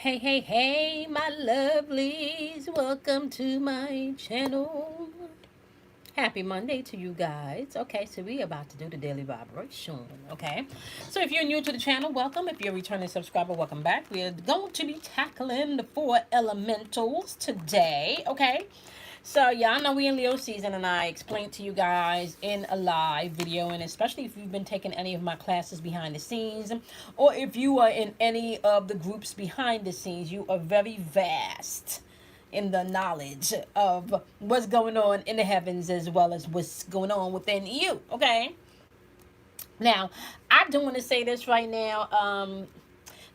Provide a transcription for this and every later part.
Hey, hey, hey, my lovelies. Welcome to my channel. Happy Monday to you guys. Okay, so we're about to do the daily vibration. Okay, so if you're new to the channel, welcome. If you're a returning subscriber, welcome back. We're going to be tackling the four elementals today. Okay, so y'all know we in Leo season, and I explained to you guys in a live video, and especially if you've been taking any of my classes behind the scenes, or if you are in any of the groups behind the scenes, you are very vast in the knowledge of what's going on in the heavens as well as what's going on within you. Okay, now I do want to say this right now.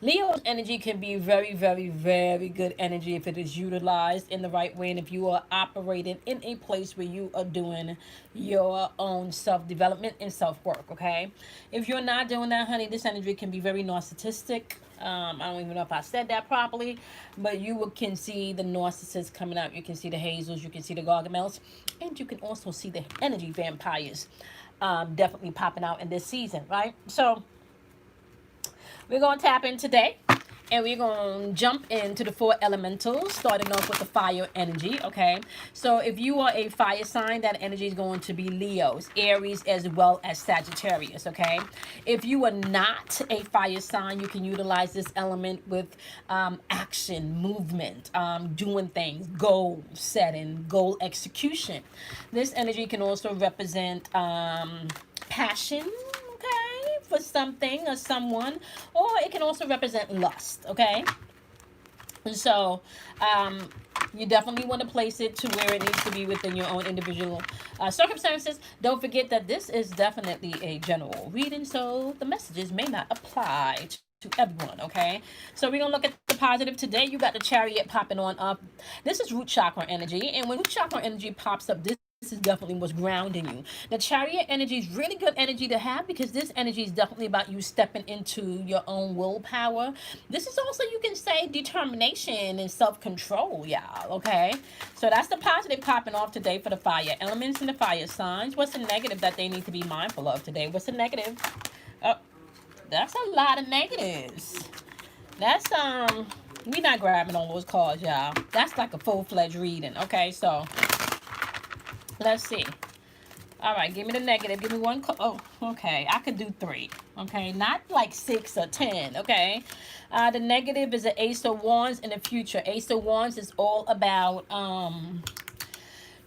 Leo's energy can be very, very, very good energy if it is utilized in the right way, and if you are operating in a place where you are doing your own self development and self work. Okay, if you're not doing that, honey, this energy can be very narcissistic. I don't even know if I said that properly, but you can see the narcissists coming out. You can see the hazels, you can see the gargamels, and you can also see the energy vampires definitely popping out in this season, right? So we're going to tap in today, and we're going to jump into the four elementals, starting off with the fire energy. Okay, so if you are a fire sign, that energy is going to be Leo's, Aries, as well as Sagittarius. Okay, if you are not a fire sign, you can utilize this element with action, movement, doing things, goal setting, goal execution. This energy can also represent passion, for something or someone, or it can also represent lust. Okay, so you definitely want to place it to where it needs to be within your own individual circumstances. Don't forget that this is definitely a general reading, so the messages may not apply to everyone. Okay, so we're gonna look at the positive today. You got the Chariot popping on up. This is root chakra energy, and when root chakra energy pops up, this is definitely what's grounding you. The Chariot energy is really good energy to have, because this energy is definitely about you stepping into your own willpower. This is also, you can say, determination and self-control, y'all. Okay, so that's the positive popping off today for the fire elements and the fire signs. What's the negative that they need to be mindful of today? What's the negative? Oh, that's a lot of negatives. That's we not grabbing on those cards, y'all. That's like a full-fledged reading. Okay, so let's see. All right, give me the negative. Give me one. Oh, okay. I could do three. Okay, not like 6 or 10. Okay. The negative is an Ace of Wands in the future. Ace of Wands is all about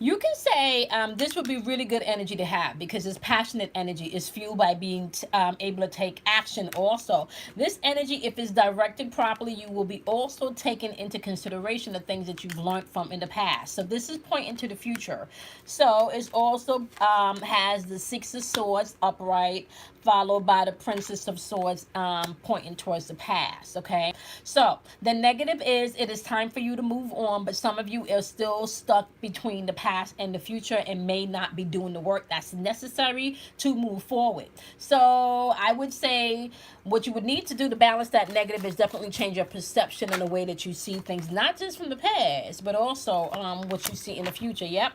you can say this would be really good energy to have, because this passionate energy is fueled by being able to take action. Also, this energy, if it's directed properly, you will be also taking into consideration the things that you've learned from in the past. So this is pointing to the future. So it's also has the Six of Swords upright, followed by the Princess of Swords pointing towards the past. Okay, so the negative is it is time for you to move on, but some of you are still stuck between the past and the future and may not be doing the work that's necessary to move forward. So I would say what you would need to do to balance that negative is definitely change your perception and the way that you see things, not just from the past, but also what you see in the future. Yep.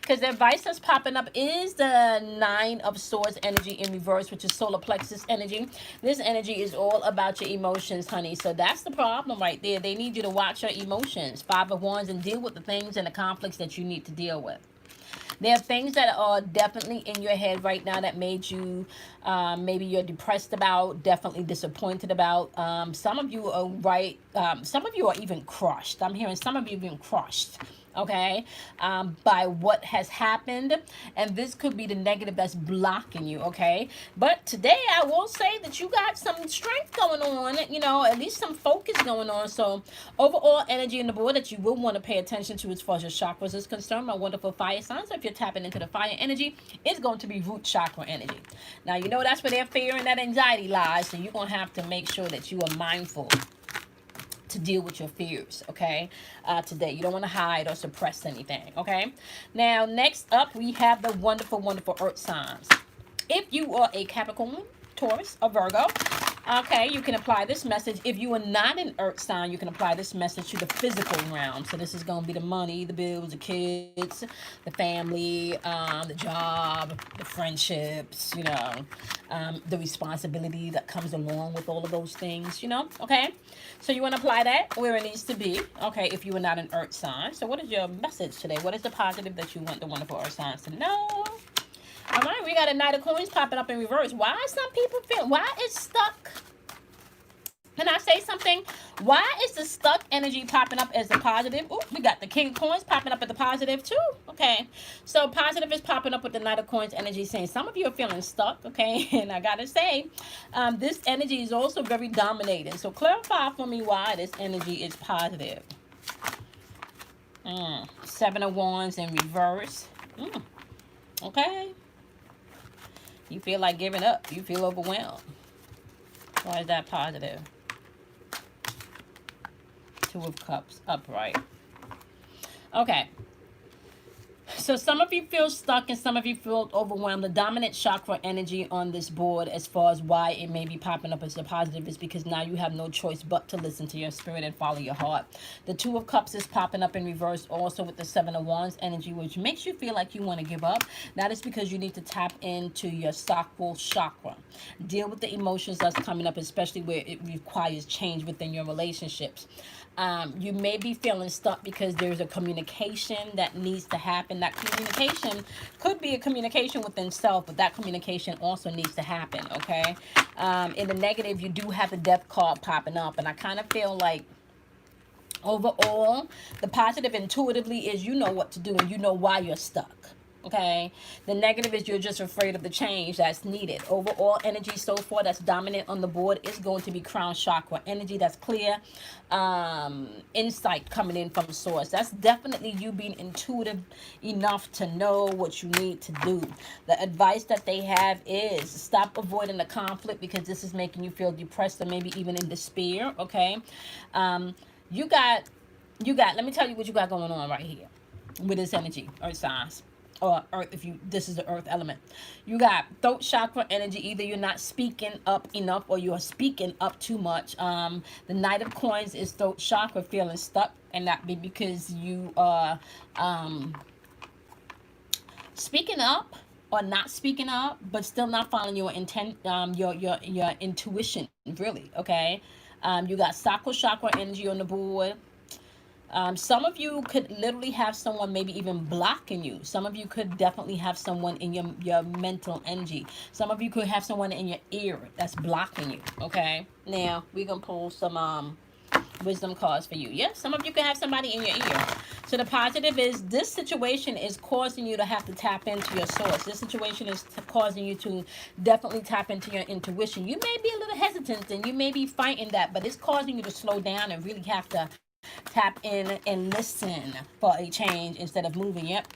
Because the advice that's popping up is the Nine of Swords energy in reverse, which is solar plexus energy. This energy is all about your emotions, honey. So that's the problem right there. They need you to watch your emotions. Five of Wands, and deal with the things and the conflicts that you need to deal with. There are things that are definitely in your head right now that made you, maybe you're depressed about, definitely disappointed about. Some of you are some of you are even crushed. I'm hearing some of you being crushed, okay, by what has happened, and this could be the negative that's blocking you. Okay, but today I will say that you got some strength going on, you know, at least some focus going on. So overall energy in the board that you will want to pay attention to as far as your chakras is concerned, my wonderful fire signs. So if you're tapping into the fire energy, it's going to be root chakra energy. Now you know that's where their fear and that anxiety lies, so you're going to have to make sure that you are mindful to deal with your fears. Okay, today you don't want to hide or suppress anything. Okay, now next up we have the wonderful earth signs. If you are a Capricorn, Taurus, or Virgo, Okay, you can apply this message. If you are not an earth sign, you can apply this message to the physical realm. So this is going to be the money, the bills, the kids, the family, the job, the friendships, the responsibility that comes along with all of those things, okay? So you want to apply that where it needs to be, okay, if you are not an earth sign. So what is your message today? What is the positive that you want the wonderful earth signs to know? All right, we got a Knight of Coins popping up in reverse. Why some people feel, why it's stuck? Can I say something? Why is the stuck energy popping up as a positive? Ooh, we got the King of Coins popping up at the positive too. Okay, so positive is popping up with the Knight of Coins energy, saying some of you are feeling stuck. Okay, and I gotta say, this energy is also very dominating. So clarify for me why this energy is positive. Seven of Wands in reverse. Okay, you feel like giving up. You feel overwhelmed. Why is that positive? Two of Cups upright. Okay. So some of you feel stuck and some of you feel overwhelmed. The dominant chakra energy on this board, as far as why it may be popping up as a positive, is because now you have no choice but to listen to your spirit and follow your heart. The Two of Cups is popping up in reverse also with the Seven of Wands energy, which makes you feel like you want to give up. That is because you need to tap into your sacral chakra. Deal with the emotions that's coming up, especially where it requires change within your relationships. You may be feeling stuck because there's a communication that needs to happen. That communication could be a communication within self, but that communication also needs to happen, okay? In the negative, you do have the Death card popping up, and I kind of feel like overall, the positive intuitively is you know what to do and you know why you're stuck. Okay, the negative is you're just afraid of the change that's needed. Overall energy so far that's dominant on the board is going to be crown chakra energy. That's clear insight coming in from source. That's definitely you being intuitive enough to know what you need to do. The advice that they have is stop avoiding the conflict, because this is making you feel depressed or maybe even in despair. Okay, you got, let me tell you what you got going on right here with this energy, earth signs. Or earth, if you, this is the earth element. You got throat chakra energy. Either you're not speaking up enough or you are speaking up too much. The Knight of Coins is throat chakra, feeling stuck, and that be because you are speaking up or not speaking up, but still not following your intent, your intuition, really. Okay, you got sacral chakra energy on the board. Some of you could literally have someone maybe even blocking you. Some of you could definitely have someone in your mental energy. Some of you could have someone in your ear that's blocking you. Okay, now we're gonna pull some wisdom cards for you. Yeah, some of you could have somebody in your ear. So the positive is this situation is causing you to have to tap into your source. This situation is causing you to definitely tap into your intuition. You may be a little hesitant and you may be fighting that, but it's causing you to slow down and really have to tap in and listen for a change instead of moving. Yep.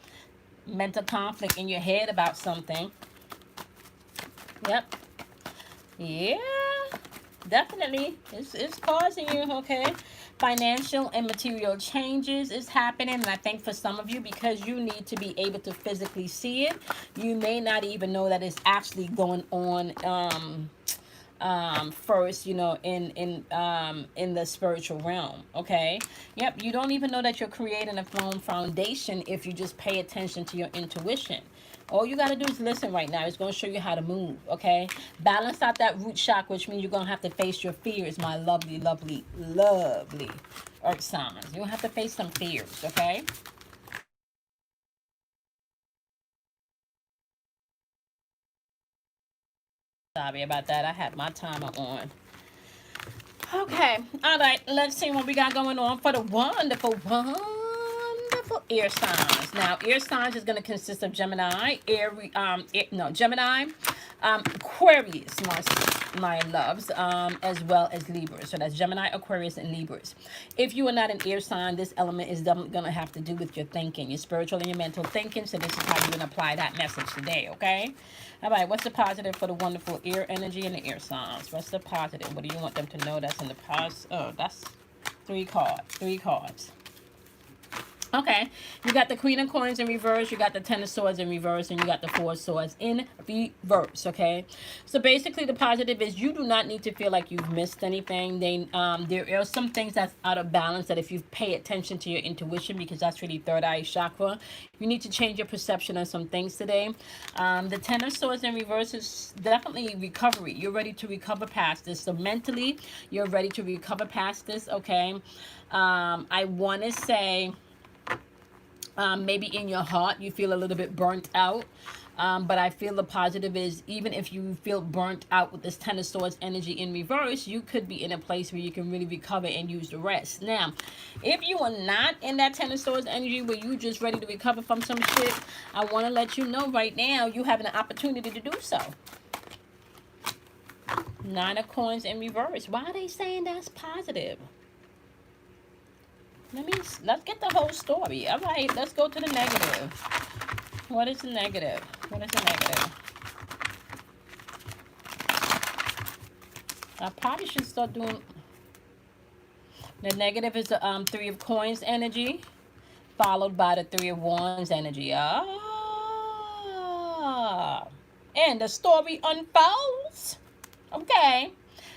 Mental conflict in your head about something. Yep. Yeah. Definitely. It's causing you, okay? Financial and material changes is happening. And I think for some of you, because you need to be able to physically see it, you may not even know that it's actually going on first, in the spiritual realm. Okay, yep, you don't even know that you're creating a firm foundation if you just pay attention to your intuition. All you got to do is listen right now. It's going to show you how to move. Okay, balance out that root chakra, which means you're going to have to face your fears, my lovely, lovely, lovely earth signs. You're going to have to face some fears. Okay. Sorry about that. I had my timer on. Okay, all right, let's see what we got going on for the wonderful, wonderful air signs. Now, air signs is going to consist of Gemini, Gemini, Aquarius, my loves, as well as Libras. So that's Gemini, Aquarius, and Libras. If you are not an air sign, this element is definitely going to have to do with your thinking, your spiritual and your mental thinking. So this is how you're going to apply that message today, okay? All right, what's the positive for the wonderful air energy and the air signs? What's the positive? What do you want them to know that's in the past? Oh, that's three cards. Okay, you got the Queen of Coins in reverse, you got the Ten of Swords in reverse, and you got the Four of Swords in reverse. Okay, so basically the positive is you do not need to feel like you've missed anything. There are some things that's out of balance that if you pay attention to your intuition, because that's really third eye chakra, you need to change your perception of some things today. The Ten of Swords in reverse is definitely recovery. You're ready to recover past this. So mentally, you're ready to recover past this. Okay, I want to say maybe in your heart you feel a little bit burnt out, but I feel the positive is even if you feel burnt out with this Ten of Swords energy in reverse, you could be in a place where you can really recover and use the rest. Now, if you are not in that Ten of Swords energy where you just ready to recover from some shit, I want to let you know right now you have an opportunity to do so. Nine of Coins in reverse. Why are they saying that's positive? Let's get the whole story. All right, let's go to the negative. What is the negative? What is the negative? I probably should start doing. The negative is the Three of Coins energy, followed by the Three of Wands energy. And the story unfolds. Okay,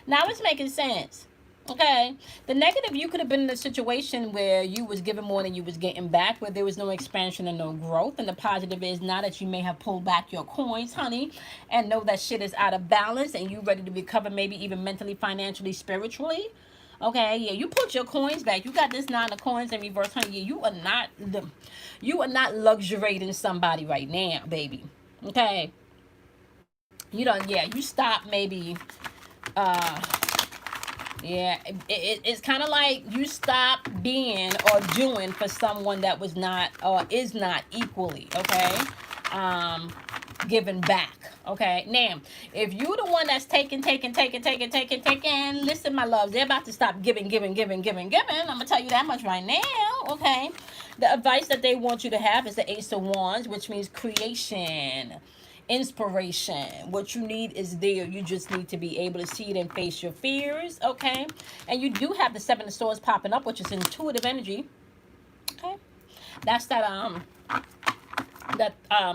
now it's making sense. Okay, the negative, you could have been in a situation where you was given more than you was getting back, where there was no expansion and no growth. And the positive is now that you may have pulled back your coins, honey, and know that shit is out of balance and you ready to recover, maybe even mentally, financially, spiritually. Okay, yeah, you put your coins back. You got this Nine of Coins in reverse, honey. Yeah, you are not luxuriating somebody right now, baby. Okay, you stop maybe. Yeah, it's kind of like you stop being or doing for someone that was not or is not equally, okay, giving back. Okay, now if you the one that's taking, listen, my love, they're about to stop giving. I'm gonna tell you that much right now. Okay, the advice that they want you to have is the Ace of Wands, which means creation, inspiration. What you need is there. You just need to be able to see it and face your fears. Okay, and you do have the Seven of Swords popping up, which is intuitive energy. Okay, that's that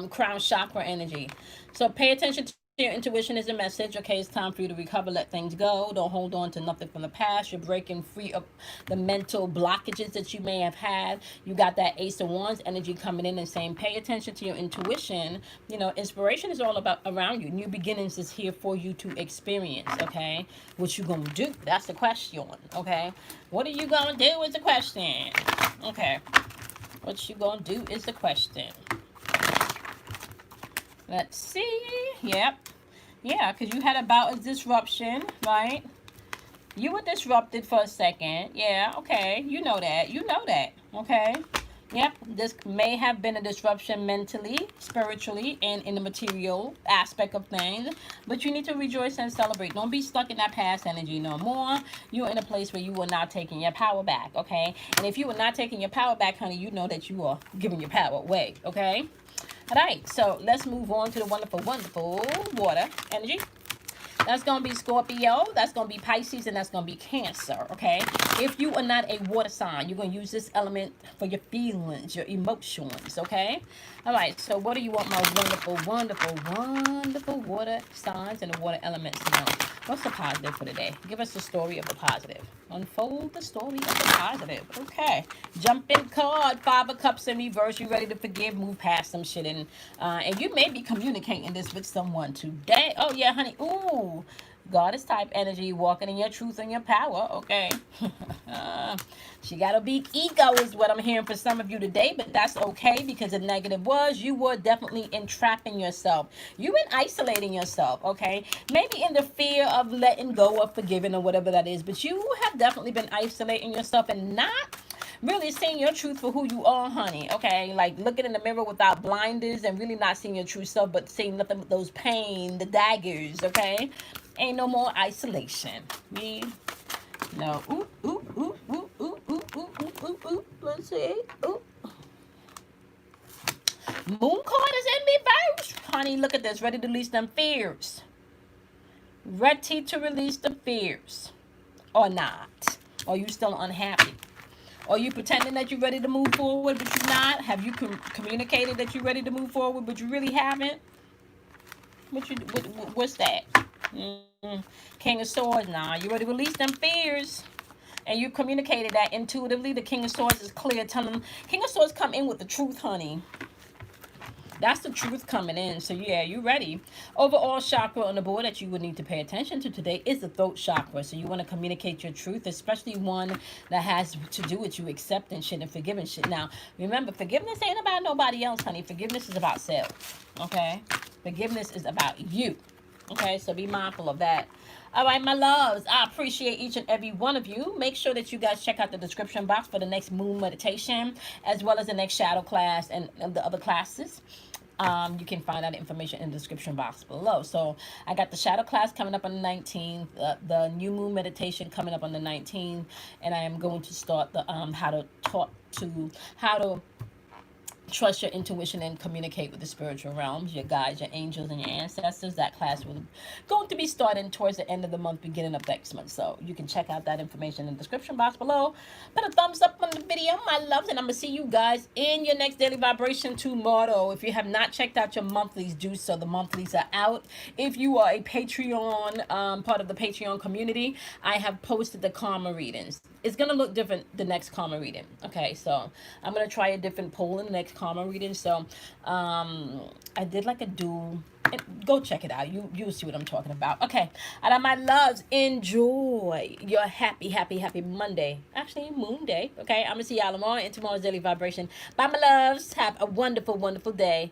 crown chakra energy. So pay attention to your intuition is a message. Okay, it's time for you to recover, let things go. Don't hold on to nothing from the past. You're breaking free of the mental blockages that you may have had. You got that Ace of Wands energy coming in and saying pay attention to your intuition. You know, inspiration is all about around you. New beginnings is here for you to experience. Okay, what you gonna do? That's the question. Okay, what are you gonna do is the question. Okay, what you gonna do is the question. Let's see. Yep. Yeah, because you had about a disruption, right? You were disrupted for a second. Yeah, okay. You know that. Okay. Yep. This may have been a disruption mentally, spiritually, and in the material aspect of things. But you need to rejoice and celebrate. Don't be stuck in that past energy no more. You're in a place where you are not taking your power back, okay? And if you are not taking your power back, honey, you know that you are giving your power away, okay? All right, so let's move on to the wonderful, wonderful water energy. That's going to be Scorpio, that's going to be Pisces, and that's going to be Cancer, okay? If you are not a water sign, you're going to use this element for your feelings, your emotions, okay? All right, so what do you want my wonderful, wonderful, wonderful water signs and the water elements to know? What's the positive for today? Give us the story of the positive. Unfold the story of the positive. Okay. Jumping card, Five of Cups in reverse. You ready to forgive, move past some shit. And you may be communicating this with someone today. Oh, yeah, honey. Ooh. Goddess type energy, walking in your truth and your power. Okay. She got a big ego is what I'm hearing for some of you today, but that's okay because the negative was you were definitely entrapping yourself. You've been isolating yourself, okay? Maybe in the fear of letting go of forgiving or whatever that is, but you have definitely been isolating yourself and not really seeing your truth for who you are, honey, okay? Like looking in the mirror without blinders and really not seeing your true self, but seeing nothing but those pain, the daggers, okay? Ain't no more isolation. Me, no. Ooh, ooh, ooh, ooh, ooh, ooh, ooh, ooh, ooh, ooh. Let's see. Ooh. Moon card is in reverse. Honey, look at this. Ready to release them fears. Ready to release the fears. Or not. Or you still unhappy. Or you pretending that you're ready to move forward, but you're not? Have you communicated that you're ready to move forward, but you really haven't? What's that? Mm, King of Swords now. You ready to release them fears? And you communicated that intuitively. The King of Swords is clear. Telling them, King of Swords come in with the truth, honey. That's the truth coming in. So yeah, you ready. Overall chakra on the board that you would need to pay attention to today is the throat chakra. So you want to communicate your truth, especially one that has to do with you accepting shit and forgiving shit. Now, remember, forgiveness ain't about nobody else, honey. Forgiveness is about self. Okay? Forgiveness is about you. Okay, so be mindful of that. All right, my loves, I appreciate each and every one of you. Make sure that you guys check out the description box for the next moon meditation, as well as the next shadow class and the other classes. You can find that information in the description box below. So I got the shadow class coming up on the 19th, the new moon meditation coming up on the 19th, and I am going to start the how to trust your intuition and communicate with the spiritual realms, your guides, your angels, and your ancestors. That class will going to be starting towards the end of the month, beginning of next month. So you can check out that information in the description box below. Put a thumbs up on the video, my loves, and I'm gonna see you guys in your next daily vibration tomorrow. If you have not checked out your monthlies, do so. The monthlies are out. If you are a Patreon part of the Patreon community, I have posted the karma readings. It's gonna look different the next karma reading. Okay, so I'm gonna try a different poll in the next karma reading. So I did like a dual. Go check it out. You'll see what I'm talking about. Okay, and of my loves, enjoy your happy Monday. Actually, Moon Day. Okay, I'm gonna see y'all tomorrow in tomorrow's daily vibration. Bye, my loves. Have a wonderful day.